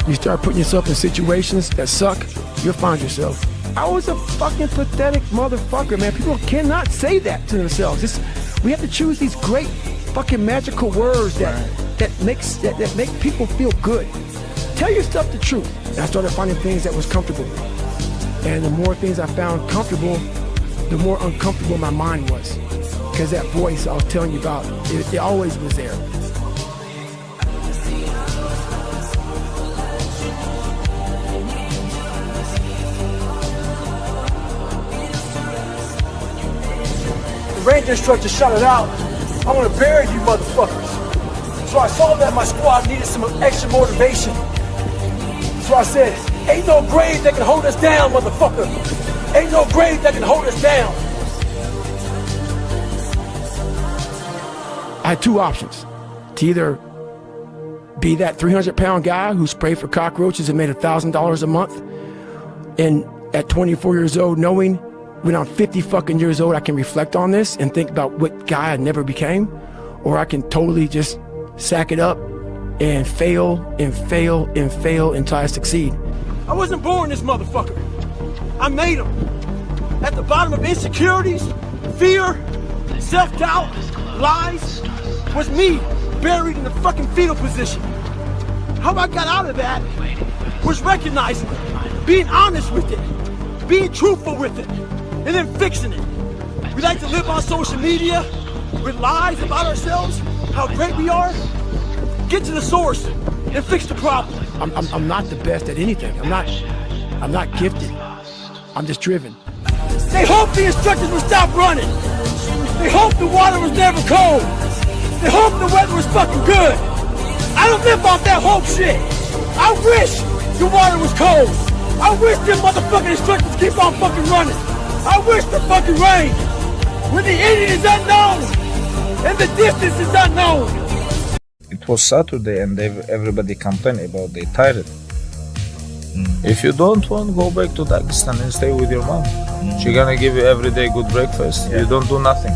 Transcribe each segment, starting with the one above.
You start putting yourself in situations that suck, you'll find yourself. I was a fucking pathetic motherfucker, man. People cannot say that to themselves. We have to choose these great fucking magical words that make people feel good. Tell yourself the truth. And I started finding things that was comfortable. And the more things I found comfortable, the more uncomfortable my mind was. Because that voice I was telling you about, it always was there. The ranger instructor shouted out, "I want to bury you motherfuckers." So I saw that my squad needed some extra motivation. So I said, "Ain't no grave that can hold us down, motherfucker. Ain't no grave that can hold us down." I had two options. To either be that 300-pound guy who sprayed for cockroaches and made $1,000 a month, and at 24 years old, knowing when I'm 50 fucking years old, I can reflect on this and think about what guy I never became, or I can totally just sack it up and fail and fail and fail until I succeed. I wasn't born this motherfucker. I made him. At the bottom of insecurities, fear, self-doubt, lies, was me buried in the fucking fetal position. How I got out of that was recognizing it, being honest with it, being truthful with it, and then fixing it. We like to live on social media with lies about ourselves, how great we are. Get to the source and fix the problem. I'm not the best at anything. I'm not gifted. I'm just driven. They hoped the instructors would stop running. They hoped the water was never cold. They hoped the weather was fucking good. I don't live off that hope shit. I wish the water was cold. I wish them motherfucking instructors keep on fucking running. I wish the fucking rain. When the ending is unknown and the distance is unknown. It was Saturday and everybody complained about they tired. If you don't want, go back to Dagestan and stay with your mom. She's gonna give you every day good breakfast. You don't do nothing.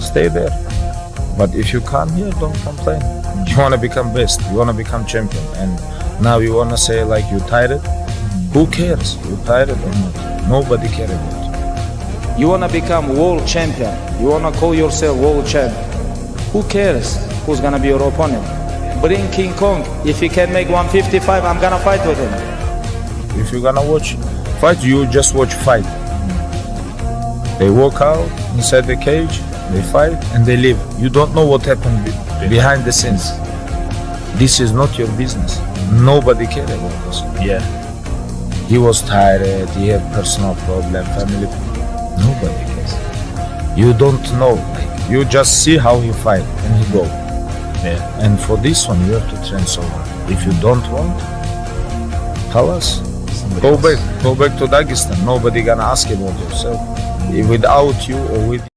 Stay there. But if you come here, don't complain. You wanna become best. You wanna become champion. And now you wanna say like you tired? Who cares? You tired or not? Nobody cares about you. You wanna become world champion. You wanna call yourself world champion. Who cares who's gonna be your opponent? Bring King Kong. If he can make 155, I'm gonna fight with him. If you're gonna watch fight, you just watch fight. They walk out inside the cage, they fight and they leave. You don't know what happened behind the scenes. This is not your business. Nobody cares about this. Yeah. He was tired, he had personal problem, family. Nobody cares. You don't know. Like, you just see how he fight and he go. Yeah. And for this one, you have to train so hard. If you don't want, tell us. Go back to Dagestan. Nobody gonna ask about yourself. Without you or with.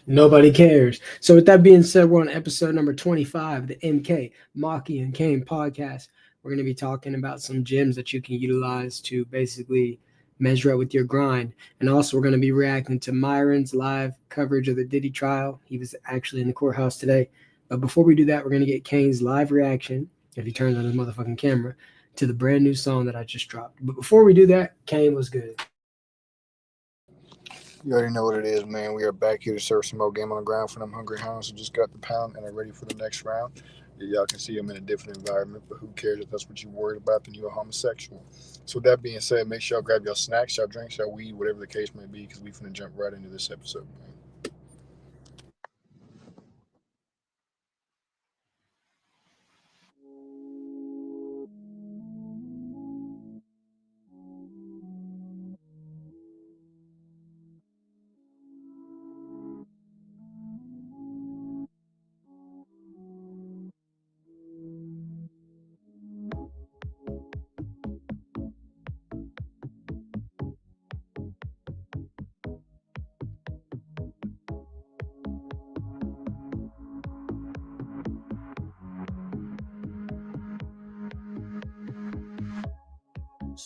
Nobody cares. So with that being said, we're on episode number 25, the MK, Maki and Kane podcast. We're going to be talking about some gyms that you can utilize to basically measure up with your grind. And also we're going to be reacting to Myron's live coverage of the Diddy trial. He was actually in the courthouse today. But before we do that, we're going to get Kane's live reaction, if he turns on his motherfucking camera, to the brand new song that I just dropped. But before we do that, Kane was good. You already know what it is, man. We are back here to serve some more game on the ground for them hungry hounds who just got the pound and are ready for the next round. Y'all can see them in a different environment, but who cares if that's what you're worried about, then you're a homosexual. So with that being said, make sure y'all grab your snacks, y'all drinks, y'all weed, whatever the case may be, because we finna jump right into this episode, man.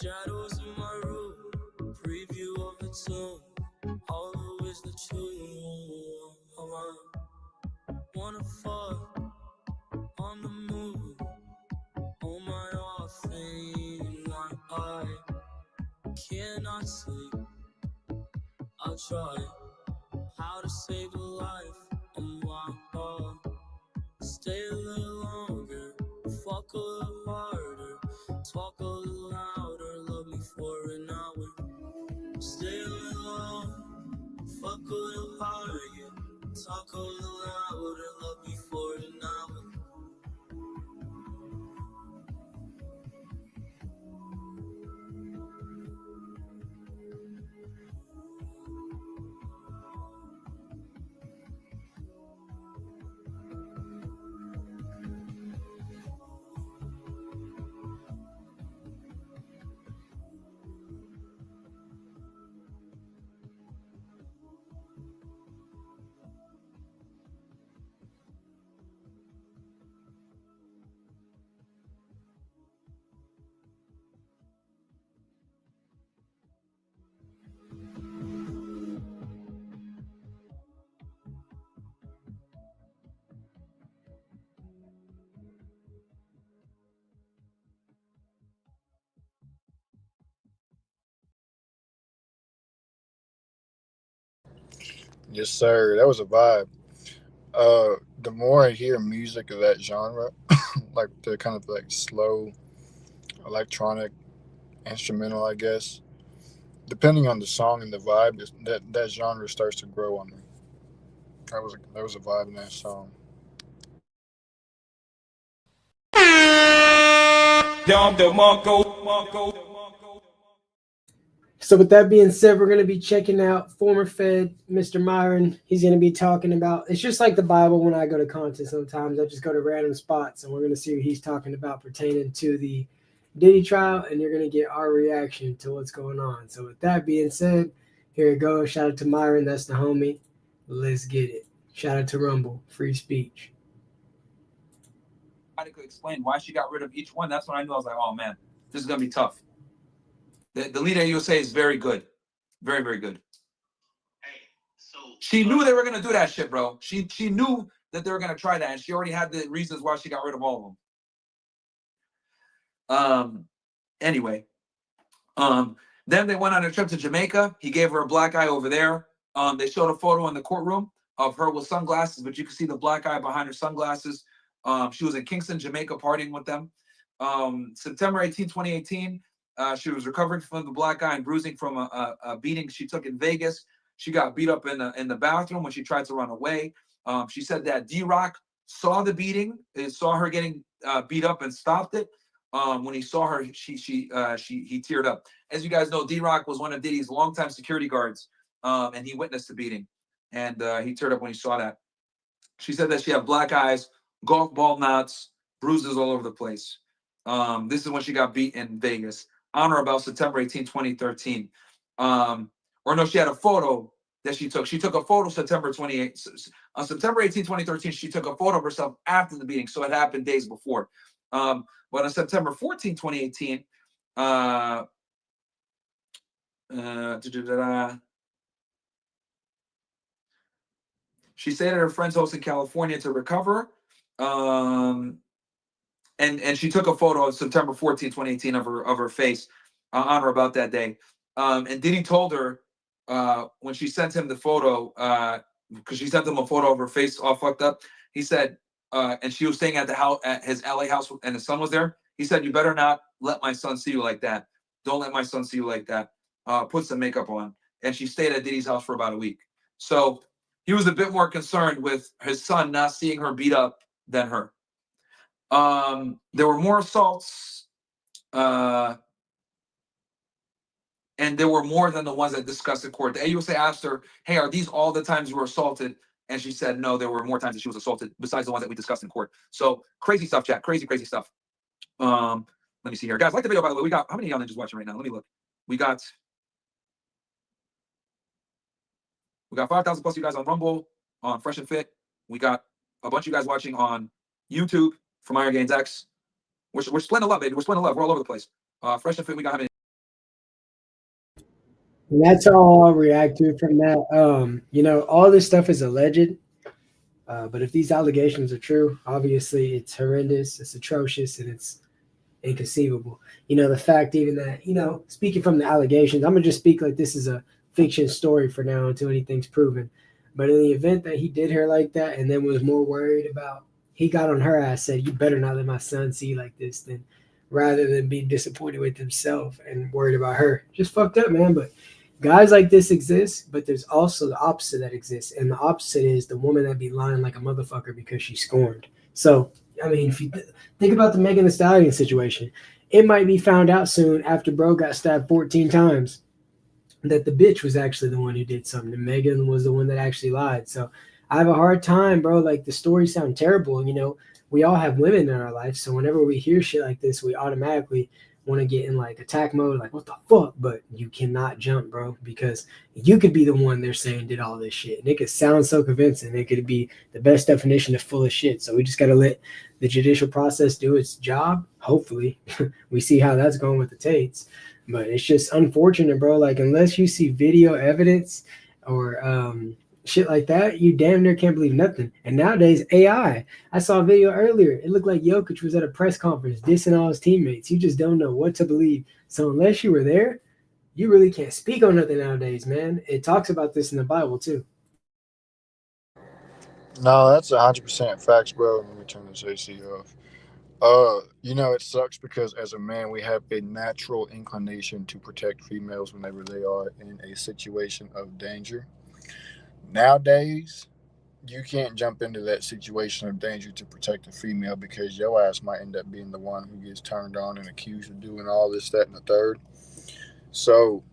Shadows in my room, preview of the tomb. Hollow is the tomb. Wanna fuck on the moon. Oh my all thing, I cannot sleep. I'll try how to save a life on my own. Stay a little longer, fuck a little harder, talk a little louder, love me for an hour. Stay a little longer, fuck a little harder, yeah. Talk a little louder, love me for an hour. Yes, sir. That was a vibe. The more I hear music of that genre, like the kind of like slow electronic instrumental, I guess, depending on the song and the vibe, that genre starts to grow on me. That was a vibe in that song. So with that being said, we're going to be checking out former Fed Mr. Myron. He's going to be talking about, it's just like the Bible when I go to content sometimes. I just go to random spots and we're going to see what he's talking about pertaining to the Diddy trial, and you're going to get our reaction to what's going on. So with that being said, here it goes. Shout out to Myron. That's the homie. Let's get it. Shout out to Rumble. Free speech. I could explain why she got rid of each one. That's when I knew. I was like, oh man, this is going to be tough. The leader USA is very good. Very, very good. She knew they were going to do that shit, bro. She knew that they were going to try that, and she already had the reasons why she got rid of all of them. Anyway, then they went on a trip to Jamaica. He gave her a black eye over there. They showed a photo in the courtroom of her with sunglasses, but you can see the black eye behind her sunglasses. She was in Kingston, Jamaica, partying with them. September 18, 2018, she was recovering from the black eye and bruising from a beating she took in Vegas. She got beat up in the bathroom when she tried to run away. She said that D-Rock saw the beating, saw her getting beat up and stopped it. When he saw her, he teared up. As you guys know, D-Rock was one of Diddy's longtime security guards, and he witnessed the beating, and he teared up when he saw that. She said that she had black eyes, golf ball knots, bruises all over the place. This is when she got beat in Vegas on or about September 18, 2013. Or no, she had a photo that she took. She took a photo September 28. On September 18, 2013, she took a photo of herself after the beating, so it happened days before. But on September 14, 2018, she stayed at her friend's house in California to recover. And she took a photo on September 14, 2018 of her face on or about that day. And Diddy told her when she sent him the photo, because she sent him a photo of her face all fucked up, he said, and she was staying at the house, at his LA house, and his son was there. He said, "You better not let my son see you like that. Don't let my son see you like that. Put some makeup on." And she stayed at Diddy's house for about a week. So he was a bit more concerned with his son not seeing her beat up than her. There were more assaults, and there were more than the ones that discussed in court. The AUSA asked her, "Hey, are these all the times you were assaulted?" And she said, "No, there were more times that she was assaulted besides the ones that we discussed in court." So crazy stuff, chat. Crazy, crazy stuff. Let me see here, guys. Like the video, by the way. We got how many of y'all ninjas watching right now? Let me look. We got 5,000 plus of you guys on Rumble, on Fresh and Fit. We got a bunch of you guys watching on YouTube from Iron Gains X. We're splitting the love, baby. We're splitting the love. We're all over the place. Fresh and Fit. We got how many? And that's all I'll react to from that. All this stuff is alleged. But if these allegations are true, obviously it's horrendous, it's atrocious, and it's inconceivable. The fact even that, speaking from the allegations, I'm gonna just speak like this is a fiction story for now until anything's proven. But in the event that he did her like that and then was more worried about, he got on her ass, said, "You better not let my son see you like this," then rather than be disappointed with himself and worried about her. Just fucked up, man. But guys like this exist, but there's also the opposite that exists. And the opposite is the woman that be lying like a motherfucker because she's scorned. So, I mean, if you think about the Megan Thee Stallion situation, it might be found out soon after bro got stabbed 14 times that the bitch was actually the one who did something. And Megan was the one that actually lied. So I have a hard time, bro. Like the stories sound terrible. We all have women in our life. So whenever we hear shit like this, we automatically want to get in like attack mode, like what the fuck? But you cannot jump, bro, because you could be the one they're saying did all this shit. And it could sound so convincing. It could be the best definition of full of shit. So we just got to let the judicial process do its job. Hopefully we see how that's going with the Tates. But it's just unfortunate, bro. Like, unless you see video evidence or shit like that, you damn near can't believe nothing. And nowadays, AI. I saw a video earlier. It looked like Jokic was at a press conference dissing all his teammates. You just don't know what to believe. So unless you were there, you really can't speak on nothing nowadays, man. It talks about this in the Bible, too. No, that's 100% facts, bro. Let me turn this AC off. It sucks because as a man, we have a natural inclination to protect females whenever they are in a situation of danger. Nowadays, you can't jump into that situation of danger to protect a female because your ass might end up being the one who gets turned on and accused of doing all this, that, and the third. So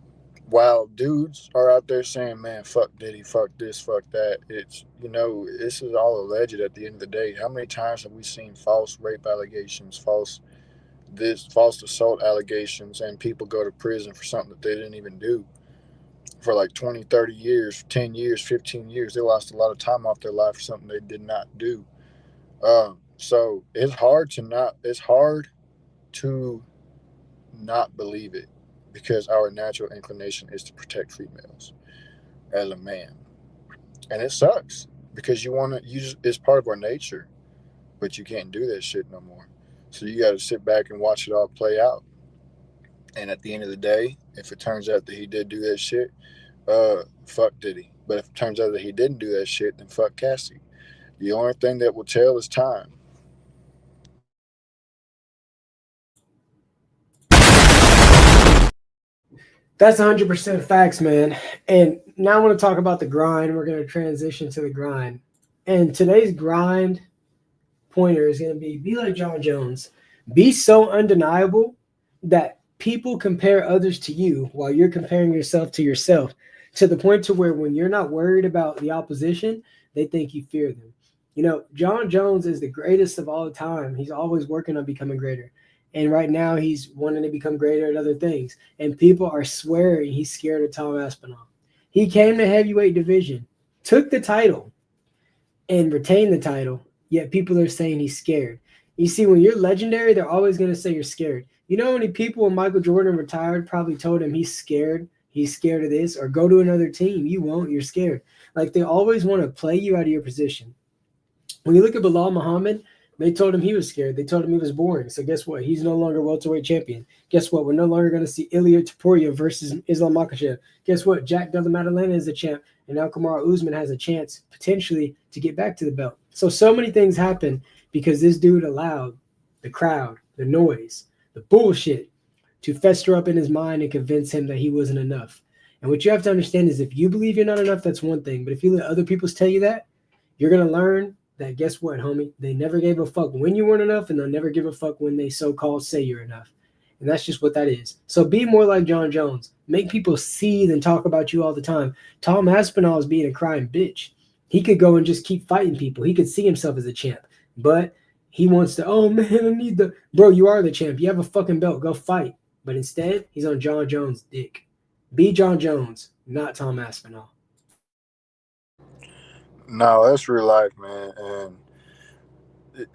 while dudes are out there saying, man, fuck Diddy, fuck this, fuck that, this is all alleged at the end of the day. How many times have we seen false rape allegations, false assault allegations, and people go to prison for something that they didn't even do for like 20, 30 years, 10 years, 15 years? They lost a lot of time off their life for something they did not do. So it's hard to not believe it because our natural inclination is to protect females as a man. And it sucks because it's part of our nature, but you can't do that shit no more. So you got to sit back and watch it all play out. And at the end of the day, if it turns out that he did do that shit, fuck Diddy. But if it turns out that he didn't do that shit, then fuck Cassie. The only thing that will tell is time. That's 100% facts, man. And now I want to talk about the grind. We're going to transition to the grind. And today's grind pointer is going to be like John Jones. Be so undeniable that people compare others to you while you're comparing yourself to the point to where when you're not worried about the opposition, they think you fear them. John Jones is the greatest of all time. He's always working on becoming greater. And right now he's wanting to become greater at other things. And people are swearing he's scared of Tom Aspinall. He came to heavyweight division, took the title, and retained the title, yet people are saying he's scared. You see, when you're legendary, they're always going to say you're scared. You know how many people when Michael Jordan retired probably told him he's scared of this, or go to another team. You won't, you're scared. Like, they always want to play you out of your position. When you look at Bilal Muhammad, they told him he was scared. They told him he was boring. So guess what? He's no longer welterweight champion. Guess what? We're no longer going to see Ilia Topuria versus Islam Makhachev. Guess what? Jack Della Maddalena is the champ, and now Kamaru Usman has a chance potentially to get back to the belt. So many things happen because this dude allowed the crowd, the noise, the bullshit to fester up in his mind and convince him that he wasn't enough. And what you have to understand is if you believe you're not enough, that's one thing. But if you let other people tell you that, you're going to learn that guess what, homie? They never gave a fuck when you weren't enough, and they'll never give a fuck when they so-called say you're enough. And that's just what that is. So be more like John Jones. Make people seethe and talk about you all the time. Tom Aspinall is being a crying bitch. He could go and just keep fighting people. He could see himself as a champ. But he wants to, oh, man, I need the... Bro, you are the champ. You have a fucking belt. Go fight. But instead, he's on John Jones' dick. Be John Jones, not Tom Aspinall. No, that's real life, man. And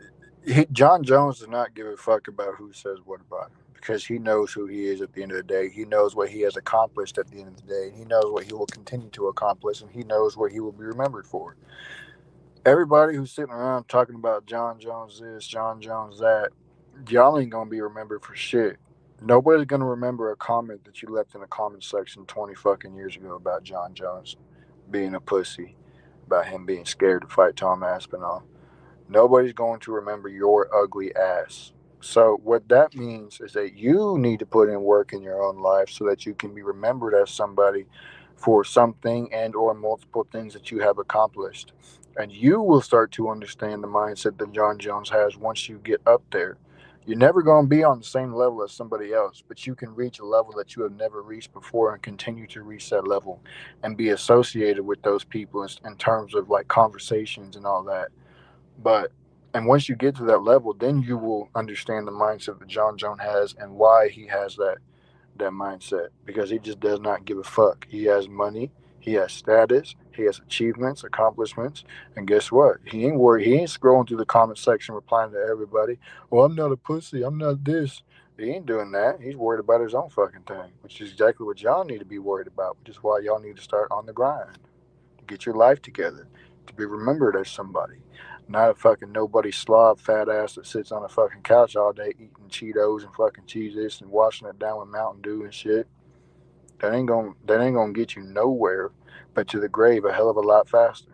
John Jones does not give a fuck about who says what about him because he knows who he is at the end of the day. He knows what he has accomplished at the end of the day. He knows what he will continue to accomplish, and he knows what he will be remembered for. Everybody who's sitting around talking about John Jones this, John Jones that, y'all ain't gonna be remembered for shit. Nobody's gonna remember a comment that you left in the comment section 20 fucking years ago about John Jones being a pussy, about him being scared to fight Tom Aspinall. Nobody's going to remember your ugly ass. So what that means is that you need to put in work in your own life so that you can be remembered as somebody for something and or multiple things that you have accomplished. And you will start to understand the mindset that John Jones has once you get up there. You're never going to be on the same level as somebody else, but you can reach a level that you have never reached before and continue to reach that level and be associated with those people in terms of like conversations and all that. But and once you get to that level, then you will understand the mindset that John Jones has and why he has that mindset. Because he just does not give a fuck. He has money, he has status, he has achievements, accomplishments, and guess what? He ain't worried. He ain't scrolling through the comment section replying to everybody. Well, I'm not a pussy. I'm not this. He ain't doing that. He's worried about his own fucking thing, which is exactly what y'all need to be worried about. Which is why y'all need to start on the grind. Get your life together to be remembered as somebody. Not a fucking nobody slob fat ass that sits on a fucking couch all day eating Cheetos and fucking Cheez-Its and washing it down with Mountain Dew and shit. That ain't gonna get you nowhere but to the grave a hell of a lot faster.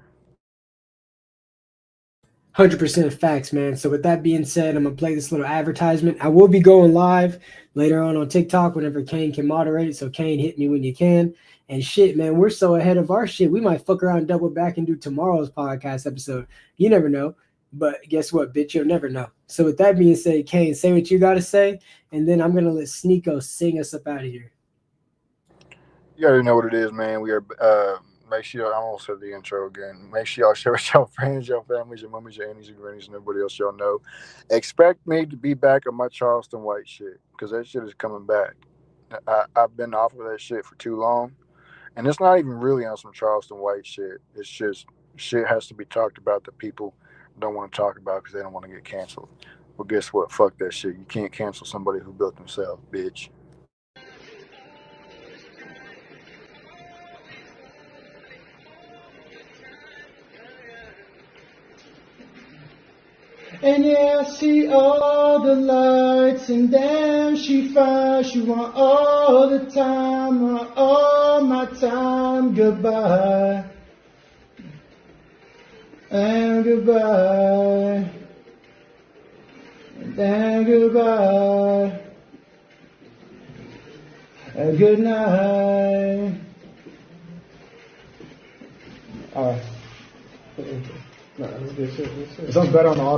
100% facts, man. So with that being said, I'm gonna play this little advertisement. I will be going live later on TikTok whenever Kane can moderate. So Kane, hit me when you can. And shit, man, we're so ahead of our shit. We might fuck around, double back, and do tomorrow's podcast episode. You never know. But guess what, bitch? You'll never know. So with that being said, Kane, say what you gotta say, and then I'm gonna let Sneeko sing us up out of here. You already know what it is, man. We are. Make sure I almost said the intro again. Make sure y'all share with your friends, your families, your mummies, your aunties, your grannies, and everybody else y'all know. Expect me to be back on my Charleston White shit because that shit is coming back. I've been off of that shit for too long, and it's not even really on some Charleston White shit. It's just shit has to be talked about that people don't want to talk about because they don't want to get canceled. Well, guess what? Fuck that shit. You can't cancel somebody who built themselves, bitch. And yeah, I see all the lights, and damn, she fine. She want all the time, want all my time. Goodbye, and goodbye, and goodbye, and good night. All right. No, that's good shit. It sounds better on the audio.